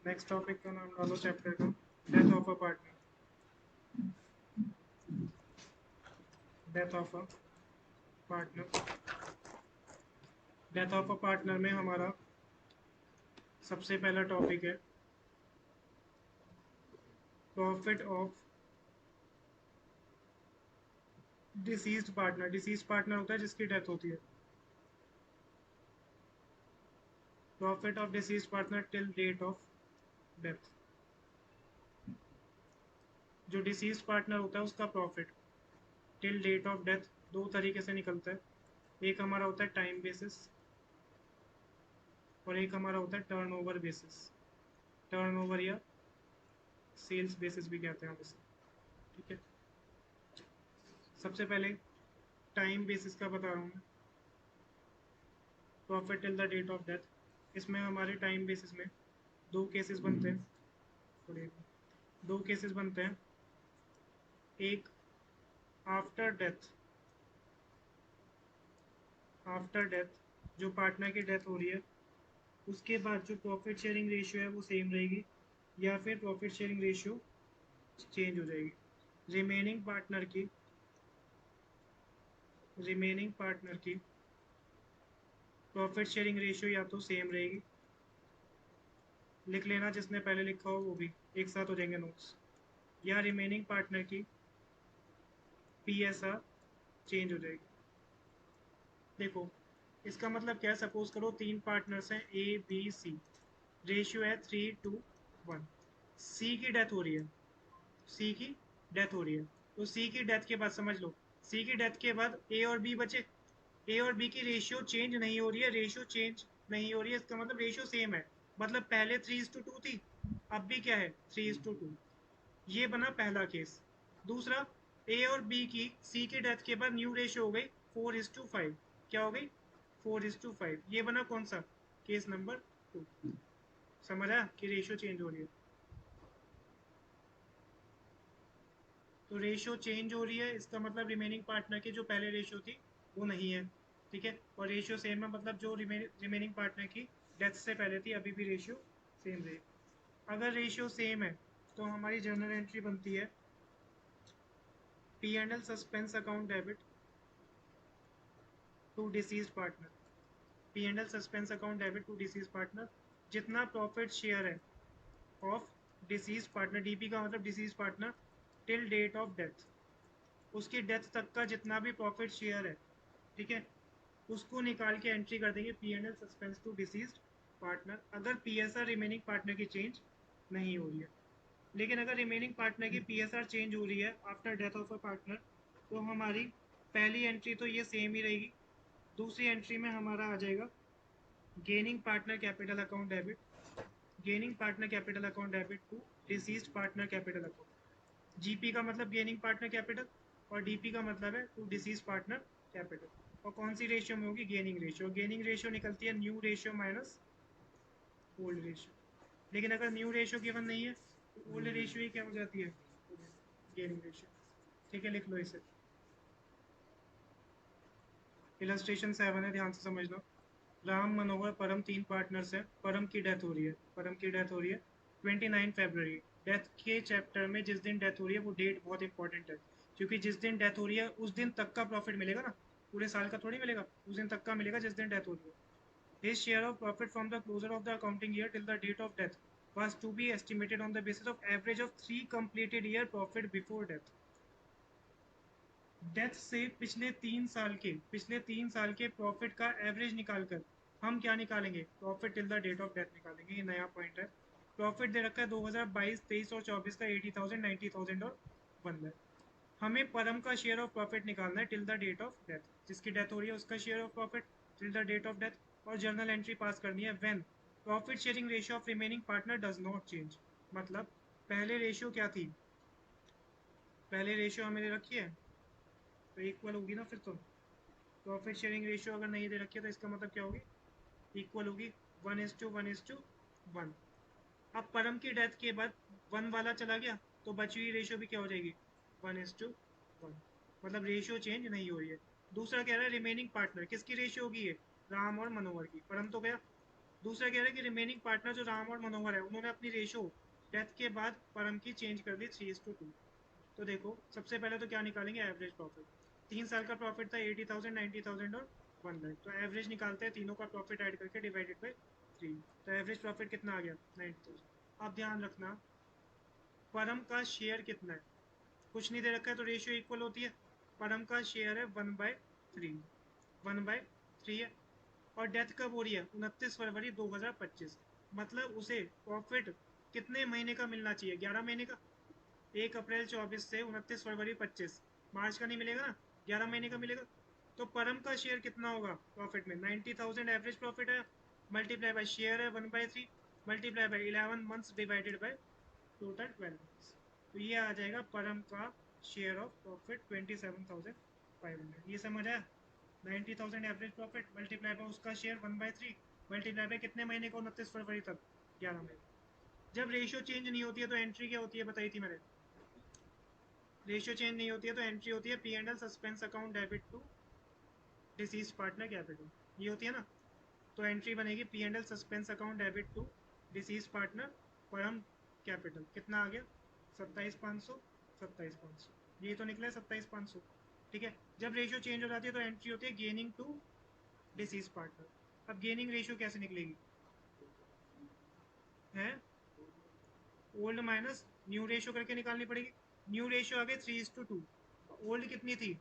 Next topic का नाम डालो चैप्टर का, death of a partner. Death of a partner. Death of a partner में हमारा सबसे पहला टॉपिक है profit of deceased partner. Deceased partner होता है जिसकी डेथ होती है। Profit of deceased partner till date of death. जो डिसीज्ड पार्टनर होता है उसका profit till date of death दो तरीके से निकलता है। एक हमारा होता है टाइम बेसिस और एक हमारा होता है टर्नओवर बेसिस। टर्नओवर या सेल्स बेसिस भी कहते हैं हम इसे। ठीक है, सबसे पहले टाइम बेसिस का बता रहा हूँ मैं। Profit till the date of death, इसमें हमारे टाइम बेसिस में दो केसेस बनते हैं। दो केसेस बनते हैं। एक आफ्टर डेथ, आफ्टर डेथ जो पार्टनर की डेथ हो रही है उसके बाद जो प्रॉफिट शेयरिंग रेशियो है वो सेम रहेगी या फिर प्रॉफिट शेयरिंग रेशियो चेंज हो जाएगी। रिमेनिंग पार्टनर की प्रॉफिट शेयरिंग रेशियो या तो सेम रहेगी, लिख लेना जिसने पहले लिखा हो वो भी एक साथ हो जाएंगे नोट्स, या रिमेनिंग पार्टनर की पीएसआर चेंज हो जाएगी। देखो इसका मतलब क्या है, सपोज करो तीन पार्टनर्स हैं ए बी सी, रेशियो है 3:1। सी की डेथ हो रही है, सी की डेथ हो रही है, तो सी की डेथ के बाद समझ लो, सी की डेथ के बाद ए और बी बचे। ए और बी की रेशियो चेंज नहीं हो रही है, रेशियो चेंज नहीं हो रही है, इसका मतलब रेशियो सेम है। मतलब पहले 3:2 थी, अब भी क्या है 3:2। ये बना पहला केस। दूसरा, ए और बी की सी की डेथ के बाद न्यू रेशियो हो गई 4:5। क्या हो गई 4:5। ये बना कौन सा, केस नंबर 2। समझा कि रेशियो चेंज हो रही है। तो रेशियो चेंज हो रही है इसका मतलब रिमेनिंग पार्टनर की जो पहले रेशियो थी वो नहीं है। ठीक है, और रेशियो सेम है मतलब जो रिमेनिंग पार्टनर की डेथ से पहले थी अभी भी रेशियो सेम रही। अगर रेशियो सेम है तो हमारी जर्नल एंट्री बनती है P and L suspense account debit to deceased partner. P and L suspense account debit to deceased partner. जितना प्रॉफिट शेयर है ऑफ डिसीज पार्टनर, डीपी का मतलब deceased partner, till date of death, उसकी death तक का जितना भी profit share है, ठीक है, उसको निकाल के एंट्री कर देंगे P and L suspense to deceased partner. अगर P S R remaining partner की चेंज नहीं हो रही है, लेकिन अगर रिमेनिंग पार्टनर की पी एस आर चेंज हो रही है after death of a partner, तो हमारी पहली एंट्री तो ये सेम ही रहेगी। दूसरी एंट्री में हमारा आ जाएगा gaining partner capital account debit, gaining partner capital account debit to deceased partner capital account. GP का मतलब गेनिंग पार्टनर कैपिटल और डीपी का मतलब है टू डिसीज पार्टनर कैपिटल। और कौन सी रेशियो में होगी, गेनिंग रेशियो। गेनिंग रेशियो निकलती है new ratio minus old ratio. लेकिन अगर न्यू रेशियो गिवन नहीं है तो ओल्ड रेशियो ही क्या हो जाती है, गेनिंग रेशियो। ठीक है, लिख लो इसे। इलस्ट्रेशन 7 है, ध्यान से समझ लो। राम मनोहर परम तीन पार्टनर्स हैं। परम की डेथ हो रही है, परम की डेथ हो रही है 29 फरवरी। डेथ के चैप्टर में जिस दिन डेथ हो रही है वो डेट बहुत इंपॉर्टेंट है, क्योंकि जिस दिन डेथ हो रही है उस दिन तक का प्रॉफिट मिलेगा ना, पूरे साल का थोड़ी मिलेगा, उस दिन तक का मिलेगा जिस दिन डेथ हो रही है। His share of profit from the closure of the accounting year till the date of death was to be estimated on the basis of average of 3 completed year profit before death. Death से पिछले तीन साल के profit का average निकालकर हम क्या निकालेंगे, profit till the date of death निकालेंगे। ये नया पॉइंट है। प्रॉफिट दे रखा है 2022, 23 और 24 का 80,000, 90,000 और 1 लाख। हमें परम का शेयर ऑफ प्रॉफिट निकालना है till the date of death, जिसकी डेथ हो रही है उसका share of profit till the date of death. और जर्नल एंट्री पास करनी है when profit sharing ratio of remaining partner does not change. मतलब पहले रेशियो क्या थी, पहले रेशियो हमें दे रखी है तो इक्वल होगी ना फिर तो। प्रॉफिट शेयरिंग रेशियो अगर नहीं दे रखी है तो इसका मतलब क्या होगी, इक्वल होगी 1:1:1। अब परम की डेथ के बाद 1 वाला चला गया तो बची हुई रेशियो भी क्या हो जाएगी, 1:1। मतलब रेशियो चेंज नहीं हो रही है। दूसरा कह रहा है रिमेनिंग पार्टनर किसकी रेशियो होगी, ये राम और मनोहर की। परम तो गया, दूसरा कह रहा है कि रिमेनिंग पार्टनर जो राम और मनोहर है उन्होंने अपनी रेशो डेथ के बाद परम की चेंज कर दी 3:2। तो देखो सबसे पहले तो क्या निकालेंगे, एवरेज प्रॉफिट। 3 साल का प्रॉफिट था 80,000, 90,000 और 1 लाख, तो एवरेज निकालते हैं तीनों का प्रॉफिट ऐड करके डिवाइडेड बाई 3। तो एवरेज प्रॉफिट कितना आ गया, 90,000। अब ध्यान रखना परम का शेयर कितना है, कुछ नहीं दे रखा है तो रेशियो इक्वल होती है। परम का शेयर है 1/3, 1/3 है। और डेथ कब हो रही है, 29 फरवरी 2025। मतलब उसे प्रॉफिट कितने महीने का मिलना चाहिए, 11 महीने का। 1 अप्रैल 24 से 29 फरवरी 25, मार्च का नहीं मिलेगा ना, 11 महीने का मिलेगा। तो परम का शेयर कितना होगा प्रॉफिट में, 90,000 एवरेज प्रॉफिट है, मल्टीप्लाई बाय शेयर है 1/3, multiply by 11 months divided by total 12 months. तो ये आ जाएगा परम का शेयर ऑफ प्रॉफिट 27,500। ये समझ आया, 90,000 एवरेज प्रॉफिट मल्टीप्लाई बाय उसका शेयर 1/3, मल्टीप्लाई बाय कितने महीने को, 29 फरवरी तक, 11 महीने। जब रेशियो चेंज नहीं होती है तो एंट्री क्या होती है बताई थी मैंने, रेशियो चेंज नहीं होती है तो एंट्री होती है P and L suspense account debit to deceased partner capital, ये होती है ना। तो एंट्री बनेगी P and L suspense account debit to deceased partner परम कैपिटल, कितना आ गया 27,500, 27,500, ये तो निकला है 27,500। ठीक है, जब रेशियो चेंज हो जाती है तो एंट्री होती है गेनिंग टू डिसीज पार्टनर। अब गेनिंग रेशियो कैसे निकलेगी, है ओल्ड माइनस न्यू रेशियो करके निकालनी पड़ेगी। न्यू रेशियो आ गई 3:2, ओल्ड कितनी थी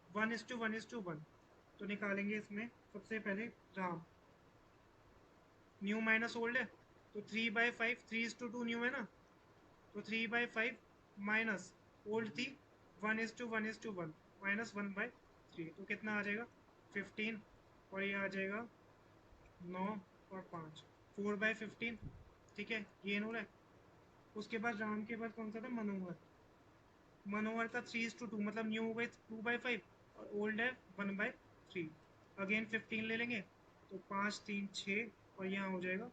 1:1:1, तो निकालेंगे इसमें सबसे पहले राम, न्यू माइनस ओल्ड है, तो 3/5, 3:2 न्यू है ना, तो 3/5 माइनस ओल्ड थी 1:1:1 माइनस 1/3, तो कितना आ जाएगा 15, और ये आ जाएगा 9 और 5, 4/15। ठीक है, गेन हो रहा है। उसके बाद राम के बाद कौन सा था, मनोहर, मनोहर का 3:2, मतलब न्यू हो गई 2/5 और ओल्ड है 1/3। अगेन 15 ले लेंगे, तो 5 3 6, और यहाँ हो जाएगा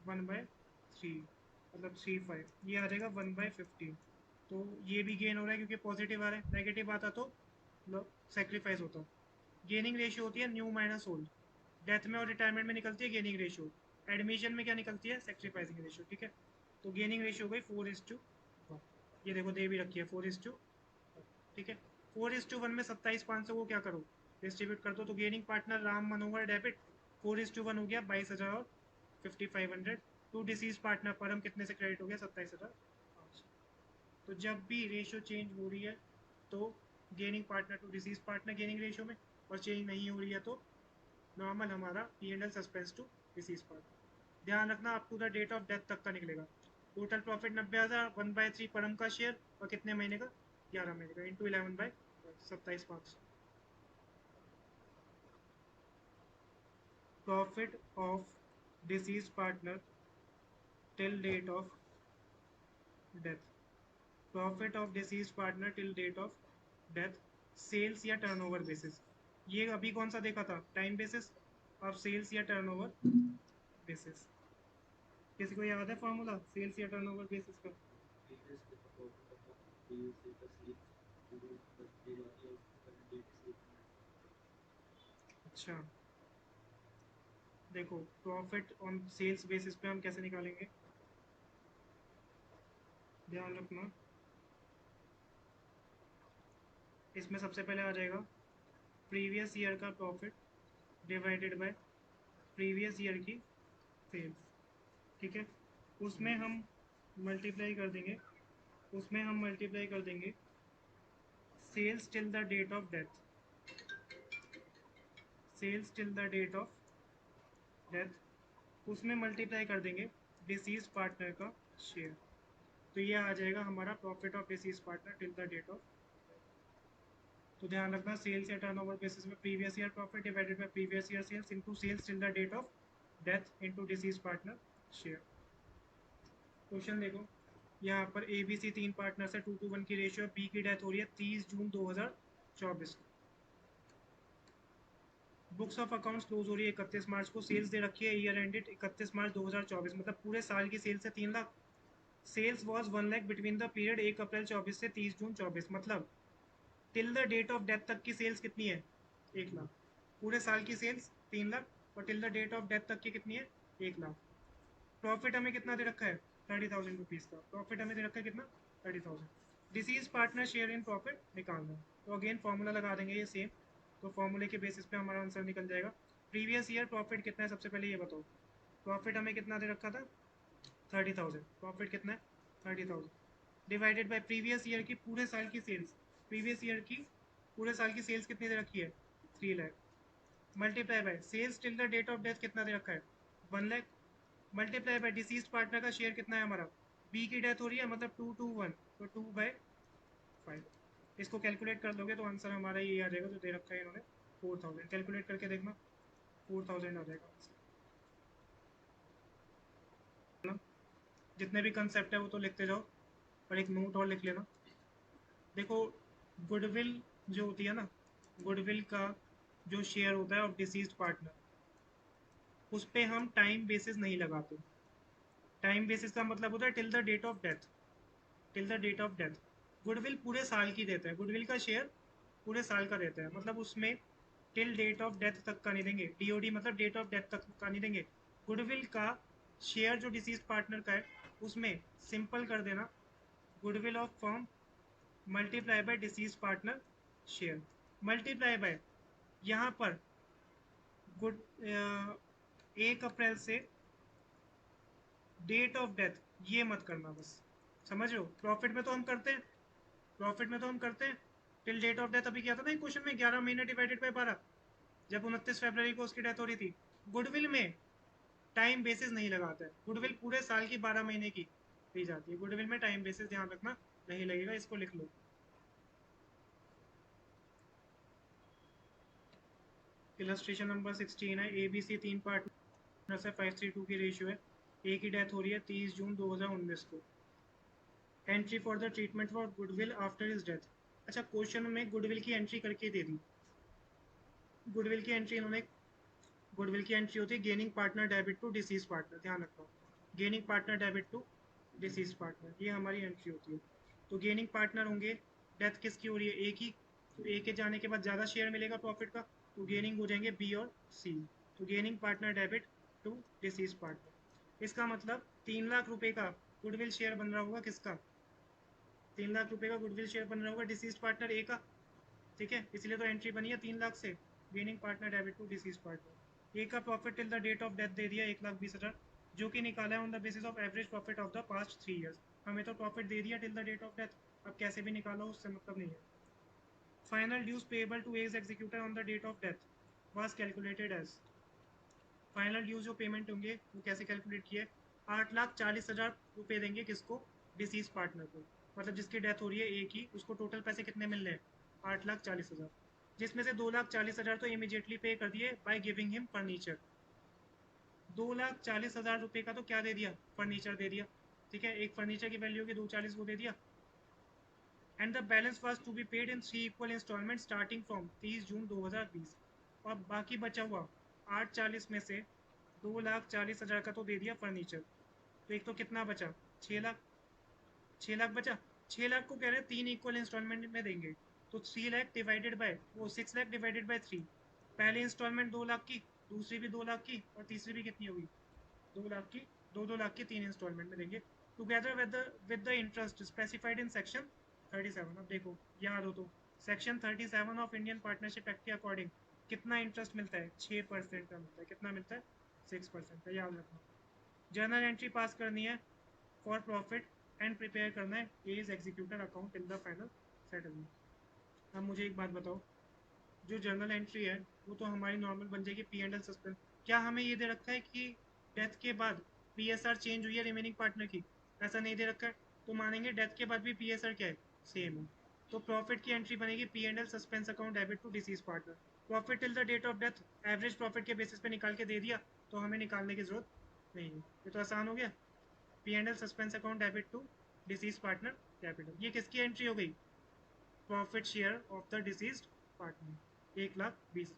1/3, मतलब 3/5, ये आ जाएगा 1/15। तो ये भी गेन हो रहा है क्योंकि पॉजिटिव आ रहा है, नेगेटिव आता तो सेक्रीफाइस होता। गेनिंग रेशियो होती है न्यू माइनस ओल्ड, डेथ में और रिटायरमेंट में निकलती है गेनिंग रेशियो, एडमिशन में क्या निकलती है सेक्रीफाइसिंग रेशियो। ठीक है, तो गेनिंग रेशियो हो गई 4:1, ये देखो दे भी रखी है 4:1। ठीक है, 4:1 में 27,500 को क्या करो, डिस्ट्रीब्यूट कर दो, तो gaining partner Ram Manohar debit 4:1 हो गया 22,000 और 5,500। टू डिसीज पार्टनर परम कितने से क्रेडिट हो गया 27,500। तो जब भी रेशियो चेंज हो रही है तो gaining partner to deceased partner gaining ratio में, और चेंज नहीं हो रही है तो नॉर्मल हमारा P and L suspense to deceased partner. ध्यान रखना up to the date of death तक का निकलेगा। टोटल प्रॉफिट 90,000, 1/3 परम का शेयर, और कितने महीने का, 11 महीने का, into 11/27,500। Profit of deceased partner till date of death, profit of deceased partner till date of death, sales या टर्नओवर बेसिस। ये अभी कौन सा देखा था, टाइम बेसिस, अब सेल्स या टर्नओवर बेसिस। किसी को याद है फॉर्मूला सेल्स या टर्नओवर बेसिस का, अच्छा देखो प्रॉफिट ऑन सेल्स बेसिस पे हम कैसे निकालेंगे, ध्यान रखना। इसमें सबसे पहले आ जाएगा प्रीवियस ईयर का profit divided by previous year की सेल्स। ठीक है, उसमें हम मल्टीप्लाई कर देंगे, उसमें हम मल्टीप्लाई कर देंगे sales till the date of death, sales till the date of death, उसमें मल्टीप्लाई कर देंगे डिसीज पार्टनर का शेयर। तो ये आ जाएगा हमारा profit of deceased partner till the date of. तो ध्यान रखना सेल्स या टर्नओवर बेसिस में previous year profit divided by previous year sales into sales till the date of death into deceased partner share. Question देखो, यहाँ पर A B C 3 partner है, 2:1 की रेशियो, बी की डेथ हो रही है 30 जून 2024 को, बुक्स ऑफ अकाउंट्स क्लोज हो रही है 31 मार्च को, सेल्स दे रखी है ईयर एंडेड 31 मार्च 2024, मतलब पूरे साल की सेल्स है 3 lakh. Sales was 1 lakh between the period 1 April 24 से 30 जून 24, मतलब till the date of death तक की सेल्स कितनी है, 1 लाख। पूरे साल की सेल्स 3 लाख, और till the date of death तक की कितनी है 1 लाख। प्रॉफिट हमें कितना दे रखा है 30,000 रुपीज़ का। प्रॉफिट हमें दे रखा है कितना 30,000। Disease partner share in profit निकालना है, तो अगेन फॉर्मूला लगा देंगे ये सेम। तो फॉर्मूले के बेसिस पे हमारा आंसर निकल जाएगा। प्रीवियस ईयर प्रॉफिट कितना है सबसे पहले ये बताओ। प्रॉफिट हमें कितना दे रखा था 30,000। प्रॉफिट कितना है 30,000 डिवाइडेड बाय प्रीवियस ईयर की पूरे साल की सेल्स। प्रीवियस ईयर की पूरे साल की सेल्स कितनी दे रखी है 3 lakh, multiply by sales till the date of death कितना दे रखा है 1 lakh, multiply by deceased partner का शेयर कितना है हमारा। बी की डेथ हो रही है मतलब 2 to 1, तो 2/5। इसको कैलकुलेट कर लोगे तो आंसर हमारा ये आ जाएगा जो दे रखा है इन्होंने 4,000। कैलकुलेट करके देखना 4,000 आ जाएगा आंसर। जितने भी कंसेप्ट है वो तो लिखते जाओ, और एक नोट और लिख लेना। देखो गुडविल जो होती है ना, गुडविल का जो शेयर होता है ऑफ डिसीज्ड पार्टनर, उस पर हम टाइम बेसिस नहीं लगाते। टाइम बेसिस का मतलब होता है till the date of death. Till the date of death goodwill पूरे साल की देता है, गुडविल का शेयर पूरे साल का देता है, मतलब उसमें टिल डेट ऑफ डेथ तक का नहीं देंगे। डीओडी मतलब डेट ऑफ डेथ तक का नहीं देंगे। गुडविल का शेयर जो डिसीज पार्टनर का है उसमें सिंपल कर देना goodwill of firm multiply by deceased partner share, multiply by यहाँ पर गुड 1 अप्रैल से डेट ऑफ डेथ ये मत करना बस, समझ लो। प्रॉफिट में तो हम करते हैं, प्रॉफिट में तो हम करते हैं टिल डेट ऑफ डेथ। अभी क्या था ना क्वेश्चन में 11 महीने डिवाइडेड बाय 12, जब 29 फरवरी को उसकी डेथ हो रही थी। गुडविल में टाइम बेसिस नहीं लगाता है, गुडविल पूरे साल की 12 महीने की दी जाती है। गुडविल में टाइम बेसिस ध्यान रखना नहीं लगेगा, इसको लिख लो। इलस्ट्रेशन नंबर 16 है। ABC 3 पार्टनर से 5:3 की रेशियो है। ए की डेथ हो रही है 30 जून 2019 को। Entry for the treatment for goodwill after his death. अच्छा क्वेश्चन में गुडविल की एंट्री करके दे दी। गुडविल की एंट्री इन्होंने, गुडविल की एंट्री होती है gaining partner debit to deceased partner, ध्यान रखना। Gaining partner debit to deceased partner, ये हमारी एंट्री होती है। तो गेनिंग पार्टनर होंगे, डेथ किसकी हो रही है ए की, तो ए के जाने के बाद ज़्यादा शेयर मिलेगा प्रॉफिट का, तो गेनिंग हो जाएंगे बी और सी। तो gaining partner debit to deceased partner, इसका मतलब 3 लाख रुपए का गुडविल शेयर बन रहा होगा किसका, 3 लाख रुपए का गुडविल शेयर बन रहा होगा डिसीज पार्टनर ए का, ठीक है। इसलिए तो एंट्री बनी है 3 लाख से। Gaining partner debit to deceased partner. A का profit till the date of death दे दिया 1,20,000, जो कि निकाला है on the basis of average profit of the past 3 years. हमें तो प्रॉफिट दे दिया till the date of death, अब कैसे भी निकालो उससे मतलब नहीं है। Final dues payable to as executor on the date of death was calculated as. Final dues जो पेमेंट होंगे वो कैसे कैलकुलेट किए, 8,40,000 रुपये देंगे किसको, डिसीज पार्टनर को। मतलब जिसकी डेथ हो रही है ए की, उसको टोटल पैसे कितने मिल रहे हैं 8,40,000, जिसमें से 2,40,000 तो इमीडिएटली पे कर दिए बाय गिविंग हिम फर्नीचर। 2,40,000 रुपये का तो क्या दे दिया, फर्नीचर दे दिया, ठीक है। एक फर्नीचर की वैल्यू की 240 वो दे दिया। And the balance was to be paid in 3 equal installment starting from 30 June 2020। और बाकी बचा हुआ 840 में से 2,40,000 का तो दे दिया फर्नीचर, तो एक तो कितना बचा 6 लाख, 6 लाख बचा। 6 लाख को कह रहे हैं 3 इक्वल इंस्टॉलमेंट में देंगे, तो 3 लाख डिवाइडेड बाय वो 6 लाख डिवाइडेड बाय 3। पहली इंस्टॉलमेंट 2 लाख की, दूसरी भी 2 लाख की, और तीसरी भी कितनी होगी 2 लाख की। 2-2 लाख की 3 इंस्टॉलमेंट में देंगे together with the interest specified in section 37। अब देखो याद हो तो section 37 of Indian partnership act के अकॉर्डिंग कितना इंटरेस्ट मिलता है 6% का मिलता है। कितना मिलता है 6% का, याद रखना। जर्नल एंट्री पास करनी है फॉर प्रॉफिट एंड प्रिपेयर करना है as executor account till the final settlement. अब मुझे एक बात बताओ, जो जर्नल एंट्री है वो तो हमारी नॉर्मल बन जाएगी P&L सस्पेंस। क्या हमें ये दे रखा है कि डेथ के बाद PSR चेंज हुई है रिमेनिंग पार्टनर की, ऐसा नहीं दे रखा है। तो मानेंगे डेथ के बाद भी PSR क्या है सेम है। तो प्रॉफिट की एंट्री बनेगी P&L suspense account debit to deceased partner. Profit till the date of death average profit के बेसिस पे निकाल के दे दिया, तो हमें निकालने की जरूरत नहीं है, ये तो आसान हो गया। P&L suspense account debit to deceased partner capital, ये किसकी एंट्री हो गई, profit share of the deceased partner 1,20,000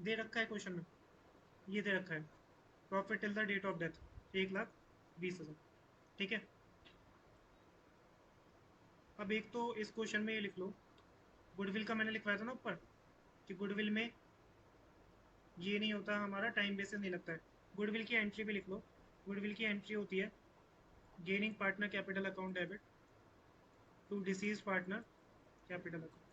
दे रखा है क्वेश्चन में, ये दे रखा है profit till the date of death 1,20,000, ठीक है। अब एक तो इस क्वेश्चन में ये लिख लो, गुडविल का मैंने लिखवाया था ना ऊपर कि गुडविल में ये नहीं होता हमारा, टाइम बेसिस नहीं लगता है। गुडविल की एंट्री भी लिख लो। गुडविल की एंट्री होती है gaining partner capital account debit to deceased partner capital account.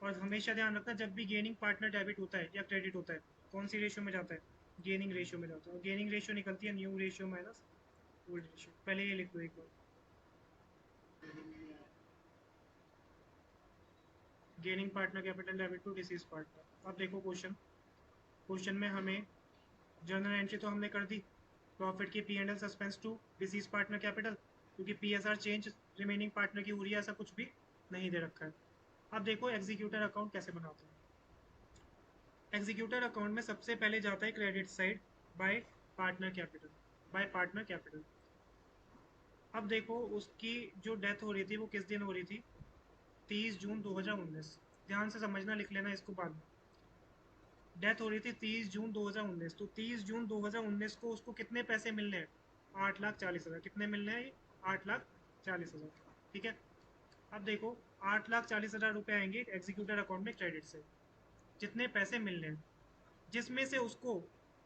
और हमेशा ध्यान रखना जब भी गेनिंग पार्टनर डेबिट होता है या क्रेडिट होता है, कौन सी रेशियो में जाता है? गेनिंग रेशियो में जाता है। और गेनिंग रेशियो निकलती है new ratio minus old ratio. पहले ये लिख लो एक बार, gaining partner capital debit to deceased partner. अब देखो क्वेश्चन, क्वेश्चन में हमें जर्नल एंट्री तो हमने कर दी, प्रॉफिट की P and L suspense to deceased partner capital, क्योंकि P S R change remaining partner की हो रही है, ऐसा कुछ भी नहीं दे रखा है। अब देखो एग्जीक्यूटर अकाउंट कैसे बनाते हैं। एग्जीक्यूटर अकाउंट में सबसे पहले जाता है credit side by partner capital, bye partner capital. अब देखो उसकी जो डेथ हो रही थी वो किस दिन हो रही थी? 30 जून 2019। ध्यान से समझना, लिख लेना इसको बाद में। डेथ हो रही थी 30 जून 2019, तो 30 जून 2019 को उसको कितने पैसे मिलने हैं? 8,40,000। कितने मिलने हैं? 8,40,000। ठीक है। अब देखो 8,40,000 रुपये आएंगे एग्जीक्यूटर अकाउंट में क्रेडिट से, जितने पैसे मिलने हैं, जिसमें से उसको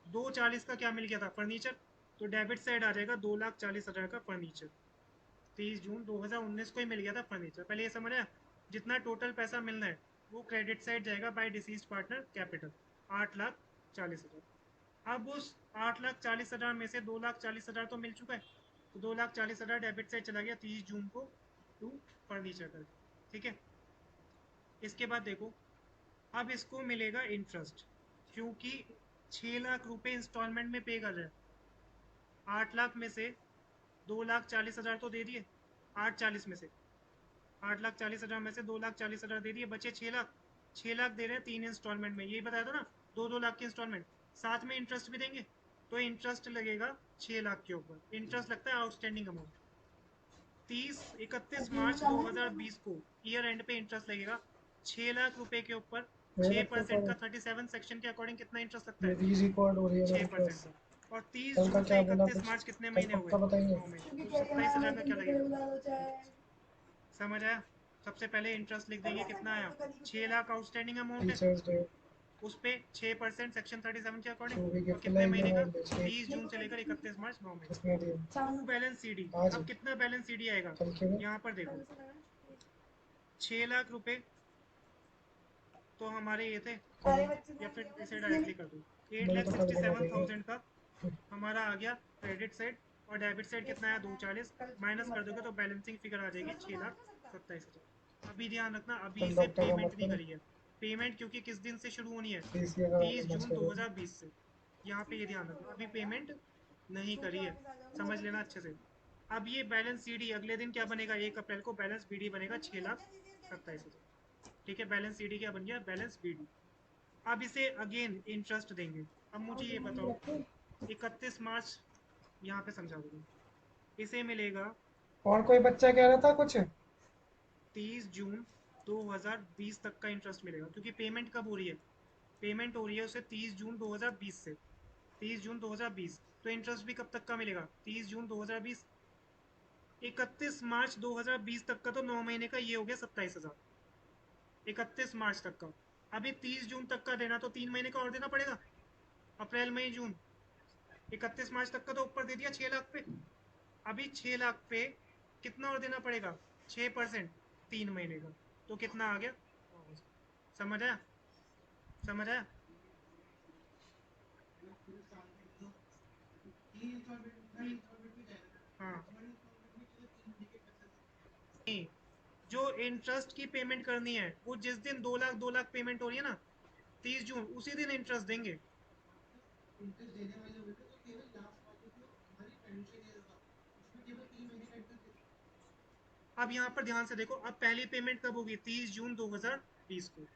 2,40 का क्या मिल गया था? फर्नीचर। तो डेबिट साइड आ जाएगा 2,40,000 का फर्नीचर। 30 जून 2019 को ही मिल गया था फर्नीचर। पहले ये समझ आया? जितना टोटल पैसा मिलना है वो क्रेडिट साइड जाएगा बाय डिसीज पार्टनर कैपिटल, 8,40,000। अब उस 8,40,000 में से 2,40,000 तो मिल चुका है, तो 2,40,000 डेबिट साइड चला गया 30 जून को टू फर्नीचर कर। ठीक है। इसके बाद देखो, अब इसको मिलेगा इंटरेस्ट, क्योंकि 6 लाख रुपए इंस्टॉलमेंट में पे कर रहे हैं। 8 लाख में से 2,40,000 तो दे दिए, 8,40 में से 8,40,000 में से 2,40,000 दे दिए, बचे 6 लाख। 6 लाख दे रहे हैं 3 इंस्टॉलमेंट में, यही बताया था ना, 2-2 लाख की इंस्टॉलमेंट, साथ में इंटरेस्ट भी देंगे। तो इंटरेस्ट लगेगा 6 लाख के ऊपर। इंटरेस्ट लगता है आउटस्टैंडिंग अमाउंट। 31 मार्च 2020 को ईयर एंड पे इंटरेस्ट लगेगा 6 लाख रुपए के ऊपर। 6% का 37 सेक्शन के अकॉर्डिंग कितना इंटरेस्ट लगता है? ये रिकॉर्ड हो रही है मेरे 6% पास। का। और 30 कल का जून से क्या बोला 31 कुछ? मार्च कितने कल महीने हो गए? पक्का बताएंगे। 9 महीने, तो 27,000 का क्या लगेगा? समझ आया? सबसे पहले इंटरेस्ट लिख देंगे, कितना आया? 6 लाख आउटस्टैंडिंग अमाउंट है, टीचर्स डे उस पे 6% सेक्शन 37 के अकॉर्डिंग। जो भी और गिफ्ट कितने लाएगी महीने का? हमारे लिए स्वीट 30 जून से लेकर 31 मार्च, 9 महीने। किसने दिया? To balance c d. आज अब कितना बैलेंस सीडी आएगा? कल क्यों नहीं? यहाँ पर देखो, 6 लाख रुपए तो हमारे ये थे, कल या फिर इसे डायरेक्टली कर दो, एट मुझे लैख तो कल सिक्सटी बना सेवन देंगे। थाउजेंड का हमारा आ गया क्रेडिट साइड। और डेबिट साइड कितना है? 2,40। माइनस कर दोगे तो बैलेंसिंग फिगर आ जाएगी 6,27,000। अभी ध्यान रखना, अभी कल इसे डॉक्टर का मत पेमेंट नहीं करो। करी है। पेमेंट क्योंकि किस दिन से शुरू होनी है? सीसी का 30 मच जून करो। 2020 से। यहाँ पे ये ध्यान रखना, अभी पेमेंट नहीं करी है, समझ लेना अच्छे से। अब ये बैलेंस सीडी अगले दिन क्या बनेगा? 1 अप्रैल को बैलेंस बीडी बनेगा 6,27,000। ठीक है, बैलेंस सीडी क्या बन गया? Balance b d. अब इसे अगेन इंटरेस्ट देंगे। अब मुझे ये बताओ, 31 मार्च यहाँ पे समझा दूंगा, इसे मिलेगा और कोई बच्चा कह रहा था कुछ? 30 जून 2020 तक का इंटरेस्ट मिलेगा, क्योंकि पेमेंट कब हो रही है? पेमेंट हो रही है उसे 30 जून 2020 से। 30 जून 2020, तो इंटरेस्ट भी कब तक का मिलेगा? 30 जून 2020। 31 मार्च 2020 तक का तो 9 महीने का, ये हो गया 27,000। 31 मार्च तक का। अभी 30 जून तक का देना तो 3 महीने का और देना पड़ेगा, अप्रैल मई जून। 31 मार्च तक का तो ऊपर दे दिया 6 लाख पे। अभी 6 लाख पे कितना और देना पड़ेगा? 6%, 3 महीने का। तो कितना आ गया? 9,000। समझ आया? समझ आया? हाँ, नहीं, जो इंटरेस्ट की पेमेंट करनी है वो जिस दिन 2 लाख 2 लाख पेमेंट हो रही है ना, 30 जून, उसी दिन इंटरेस्ट देंगे। अब यहाँ पर ध्यान से देखो, अब पहली पेमेंट कब होगी? 30 जून 2020 को।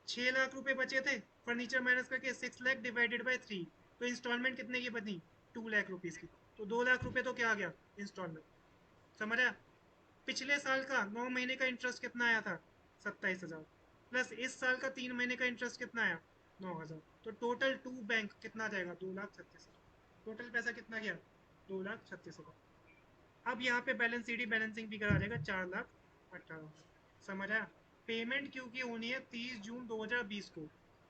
6 लाख रुपए बचे थे, फर्नीचर माइनस करके 6 लाख डिवाइडेड बाई 3, तो इंस्टॉलमेंट कितने की बनी? 2 लाख रुपीज की। तो 2 लाख रुपए तो क्या आ गया? इंस्टॉलमेंट। समझ आया? पिछले साल का 9 महीने का इंटरेस्ट कितना आया था? 27,000। प्लस इस साल का 3 महीने का इंटरेस्ट कितना आया? 9,000। तो टोटल टू बैंक कितना आ जाएगा? 2,36,000। टोटल पैसा कितना गया? 2,36,000। अब यहाँ पे बैलेंस सीडी बैलेंसिंग भी करा जाएगा 4,18,000। समझ आया? पेमेंट क्योंकि होनी है 30 जून 2020 को,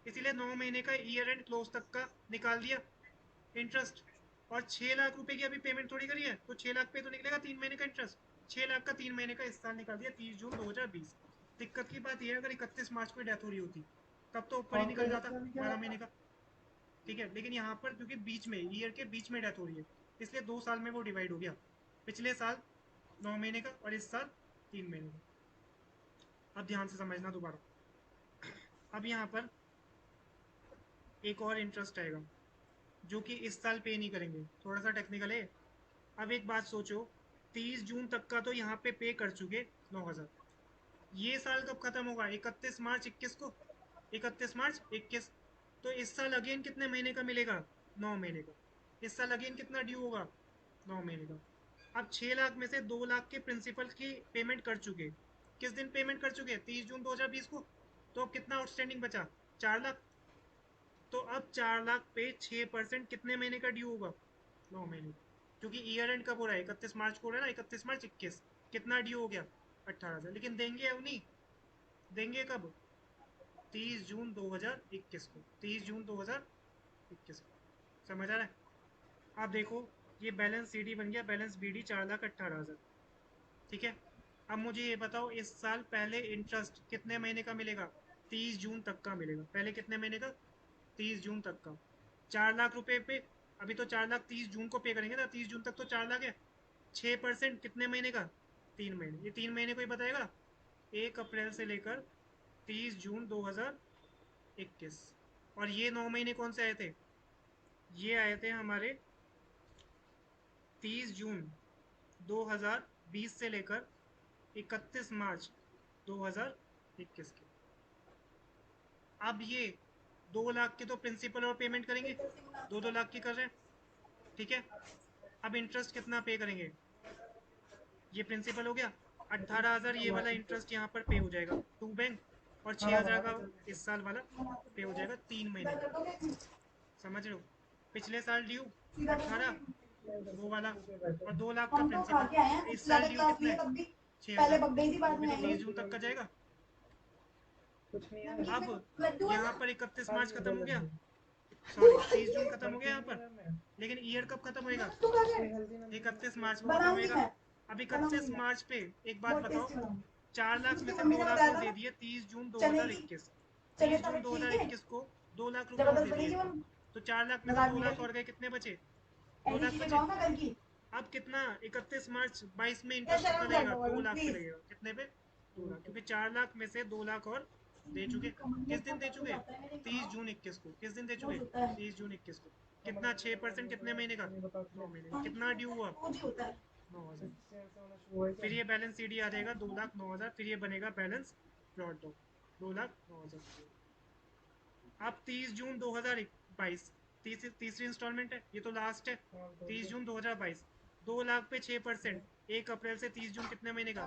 इसीलिए 9 महीने का ईयर एंड क्लोज तक का निकाल दिया इंटरेस्ट। और 6 लाख रुपए की अभी पेमेंट थोड़ी करी है, तो 6 लाख पे तो निकलेगा 3 महीने का इंटरेस्ट। 6 लाख का 3 महीने का इस साल निकाल दिया 30 जून 2020। दिक्कत की बात यह है अगर 31 मार्च को डेथ हो रही होती तब तो ऊपर ही और कोई निकल जाता बच्चा भी क्या 12 महीने रहता? का। ठीक है, लेकिन यहाँ पर क्योंकि बीच में ईयर के बीच में डेथ हो रही है इसलिए 2 साल में वो डिवाइड हो गया। पिछले साल 9 महीने का और इस साल 3 महीने का। अब ध्यान से समझना दोबारा। अब यहाँ पर एक और इंटरेस्ट आएगा जो कि इस साल पे नहीं करेंगे, थोड़ा सा टेक्निकल है। अब एक बात सोचो, 30 जून तक का तो यहाँ पे कर चुके 9,000। ये साल कब खत्म होगा? 31 मार्च 21 को। 31 मार्च 21। तो इस साल अगेन कितने महीने का मिलेगा? 9 महीने का। इस साल अगेन कितना ड्यू होगा? 9 महीने का। अब 6 लाख में से 2 लाख के प्रिंसिपल की पेमेंट कर चुके। किस दिन पेमेंट कर चुके? 30 जून 2020 को। तो अब कितना आउटस्टैंडिंग बचा? 4 लाख। तो अब 4 लाख पे 6% कितने महीने का ड्यू होगा? 9 महीने का। क्योंकि ईयर एंड कब हो रहा है? 31 मार्च को हो रहा है ना, 31 मार्च 21। कितना ड्यू हो गया? 18,000। लेकिन देंगे अब नहीं। देंगे कब? 30 जून 2021 को। 30 जून 2021 को। समझ आ रहा है? आप देखो, ये बैलेंस सी डी बन गया, बैलेंस बी डी 4,18,000। ठीक है। अब मुझे ये बताओ इस साल पहले इंटरेस्ट कितने महीने का मिलेगा? 30 जून तक का मिलेगा। पहले कितने महीने का? 30 जून तक का। 4 लाख रुपए पे। अभी तो 4 लाख 30 जून को पे करेंगे ना, 30 जून तक तो 4 लाख है। 6% कितने महीने का? 3 महीने। ये 3 महीने को ही बताएगा। 1 अप्रैल से लेकर 30 जून 2021। और ये 9 महीने कौन से आए थे? ये आए थे हमारे 30 जून 2020 से लेकर 31 मार्च 2021 के। अब ये 2 लाख के तो प्रिंसिपल और पेमेंट करेंगे, 2-2 लाख की कर रहे हैं। ठीक है। अब इंटरेस्ट कितना पे करेंगे? ये प्रिंसिपल हो गया। 18,000 ये वाला इंटरेस्ट यहाँ पर पे हो जाएगा टू बैंक। और छः खाना हजार बना का के चलने इस साल वाला पे हो जाएगा 3 महीने का। समझ रहे हो? पिछले साल ड्यू 18, वो वाला, और 2 लाख का हम तो खा प्रिंसिपल। के आए हैं, इस सबसे साल ज्यादा ड्यू क्लास कितना में है? तब भी छः पहले हजार बक गई थी, वो बाद भी में तो आई तीस हूँ। जून तक का जाएगा। कुछ नहीं है। नमकीन अब में लड्डू है यहाँ ना। पर 31 मार्च खाली खत्म हो बोला गया। नहीं। सॉरी, 30 जून खत्म हो गया यहाँ नमकीन नहीं पर। है मैं। लेकिन ईयर कब खत्म होएगा? तू खा के कोई हेल्दी नमकीन इकतीस होती है मार्च तो को खत्म बनाऊंगी होएगा। मैं। अब बनाऊंगी 31 मैं मार्च पे एक बात बहुत बताओ, टेस्टी बनाऊंगी। 4 लाख में उसकी से मम्मी दो ने लाख बताया और था दे ना, दिए तीस जून दो चने हजार की इक्कीस चने 30 जून तवे ठीक है, 2021 को 2 लाख रुपए और जबरदस्त दे दिए। बनेगी। वो तो 4 लाख में से मजाक दो नहीं कर लाख रही, और गए, कितने बचे? दो ऐसी लाख चीजें बचे। खाओ ना घर की। अब कितना? 31 मार्च 22 में या इंटरेस्ट कितना शर्म कर लगेगा? लो दो वरुण लाख पे प्लीज। लगेगा। कितने पे? 2 लाख, क्योंकि 4 लाख में से 2 लाख और दे चुके। किस दिन दे दर्द हो चुके? जाता है मेरे, तीस खाओ। जून इक्कीस को। किस दिन दे चुके? रोज होता है। 30 जून 21 को। कमर कितना? में छः मेरा दर्द परसेंट होता कितने है, महीने का? नहीं बताती है। 9 महीने का। कितना नमकीन ड्यू हुआ? रोज ही होता है। 9,000। सेंस होना शुरू हुआ है क्या? फिर ये बैलेंस सी डी आ जाएगा 2,09,000। फिर ये बनेगा बैलेंस ब्रॉड डाउन 2,09,000। अब 30 जून 2022, तीसरी इंस्टॉलमेंट है, ये तो लास्ट है। हाँ तो 30 जून 2022, 2 लाख पे 6%। 1 अप्रैल से 30 जून कितने महीने का?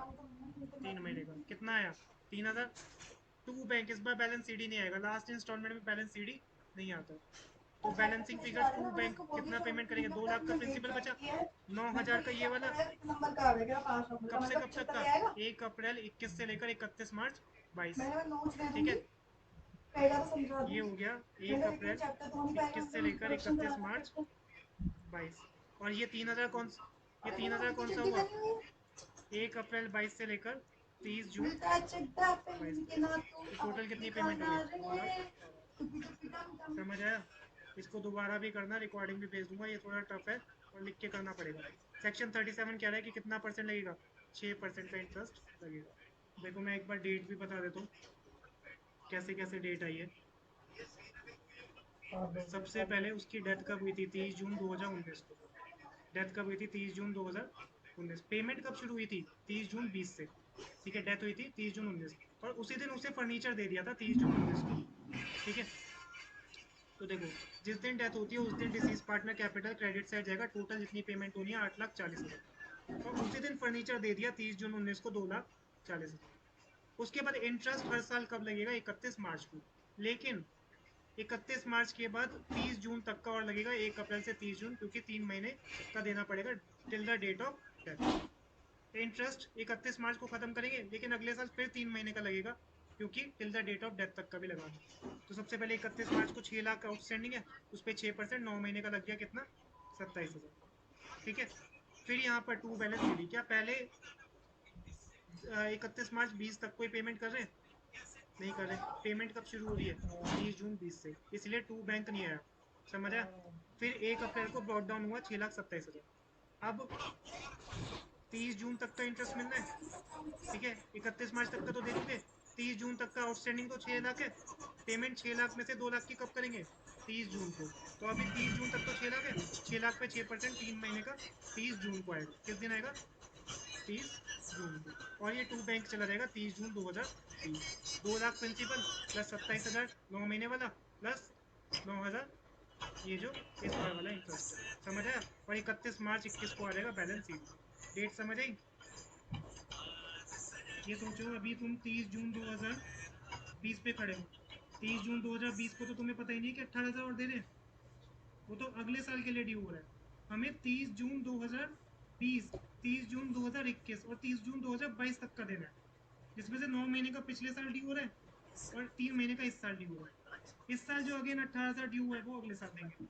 3 महीने का। कितना आया? 3,000। To bank. इस बार बैलेंस सीडी नहीं आएगा, लास्ट इंस्टॉलमेंट में बैलेंस सीडी नहीं आता। तो बैलेंसिंग फिगर टू मैंने बैंक उसको बोल कितना दिया पेमेंट करेंगे? मतलब 2 लाख का तुमने डेट प्रिंसिपल ज्वाइन बचा। किया है। नौ मैंने कहा हजार का ये ये चेक वाला। करेगा कितना नंबर का आ गया, 5 नंबर का। कब मैंने से कहा कब तक 75 का? ही आएगा। 1 अप्रैल 21 से लेकर 31 मार्च 22। मैंने कहा नोट्स दे ठीक दूंगी, है। कहेगा तो समझा ये हो दूंगी। गया मैंने 1 कहा लेकिन अप्रैल चैप्टर तो हो नहीं पाएगा, 21 से मतलब लेकर इंट्रोडक्शन इकतीस कराना मार्च चैप्टर। बाईस और ये 3,000 ये अरे तीन मैंने हजार उल्टी कौन सा चड्डी हुआ? पहनी हुई है। 1 अप्रैल 22 से लेकर 30 जून उल्टा चड्डा बाईस पहन के तक। ना तुम तो टोटल आके कितनी पेमेंट हो दिखाना गई? दो रे। लाख टुपी टुपी डम डम। समझ आया? इसको दोबारा भी करना, रिकॉर्डिंग भी भेज दूंगा, ये थोड़ा टफ है और लिख के करना पड़ेगा। सेक्शन 37 कह रहा है कि कितना परसेंट लगेगा? 6% का इंटरेस्ट लगेगा। देखो मैं एक बार डेट भी बता देता हूँ, कैसे कैसे डेट आई है। सबसे पहले उसकी डेथ कब हुई थी? 30 जून 2019 को। डेथ कब हुई थी? 30 जून 2019। पेमेंट कब शुरू हुई थी? 30 जून 20 से। ठीक है, डेथ हुई थी 30 जून 19। और उसी दिन उसे फर्नीचर दे दिया था 30 जून 19 को। ठीक है। तो देखो, जिस दिन डेथ होती है उस दिन डिसीज पार्टनर कैपिटल क्रेडिट से जाएगा। टोटल जितनी पेमेंट होनी है 8,40,000। और उसी दिन फर्नीचर दे दिया 30 जून 19 को 2,40,000। उसके बाद इंटरेस्ट हर साल कब लगेगा? 31 मार्च को। लेकिन 31 मार्च के बाद 30 जून तक का और लगेगा, 1 अप्रैल से 30 जून, क्योंकि 3 महीने का देना पड़ेगा till the date of death. Interest 31 मार्च को खत्म करेंगे, लेकिन अगले साल फिर 3 महीने का लगेगा, क्योंकि till the date of death तक का भी लगाना। तो सबसे पहले 31 मार्च को 6 लाख आउटस्टैंडिंग है, उस पर 6%, 9 महीने का लग गया कितना, 27,000। ठीक है, फिर यहाँ पर टू बैलेंस जुड़ी। क्या पहले 31 मार्च 20 तक कोई पेमेंट कर रहे हैं? नहीं कर रहे। पेमेंट कब शुरू हो रही है? 30 जून 20 से, इसलिए टू बैंक नहीं आया। समझ आया? फिर 1 अप्रैल को ब्रॉड डाउन हुआ 6,27,000। अब 30 जून तक का इंटरेस्ट मिलना है। ठीक है, 31 मार्च तक का तो दे चुके, 30 जून तक का आउटस्टैंडिंग तो 6 लाख है। पेमेंट 6 लाख में से 2 लाख की कब करेंगे? 30 जून को। तो अभी 30 जून तक तो 6 लाख है, 6 लाख पे 6%, 3 महीने का 30 जून को आएगा। किस दिन आएगा? 30 जून को। और ये टू बैंक चला जाएगा 30 जून 2020। 2 लाख प्रिंसिपल प्लस 27,000 9 महीने वाला प्लस 9,000 ये जो इस बार वाला इंटरेस्ट है। समझ आया? और 31 मार्च 21 को आ जाएगा बैलेंस शीट में। डेट समझ आई? ये सोचो अभी तुम 30 जून 2020 पे खड़े हो। 30 जून 2020 को तो तुम्हें पता ही नहीं कि 18,000 और दे रहे हैं, वो तो अगले साल के लिए ड्यू हो रहा है। हमें 30 जून 2020, 30 जून 2021 और 30 जून 2022 तक का देना है, जिसमें से 9 महीने का पिछले साल ड्यू हो रहा है और 3 महीने का इस साल ड्यू हो रहा है। इस साल जो अगेन 18,000 ड्यू है वो अगले साल देंगे।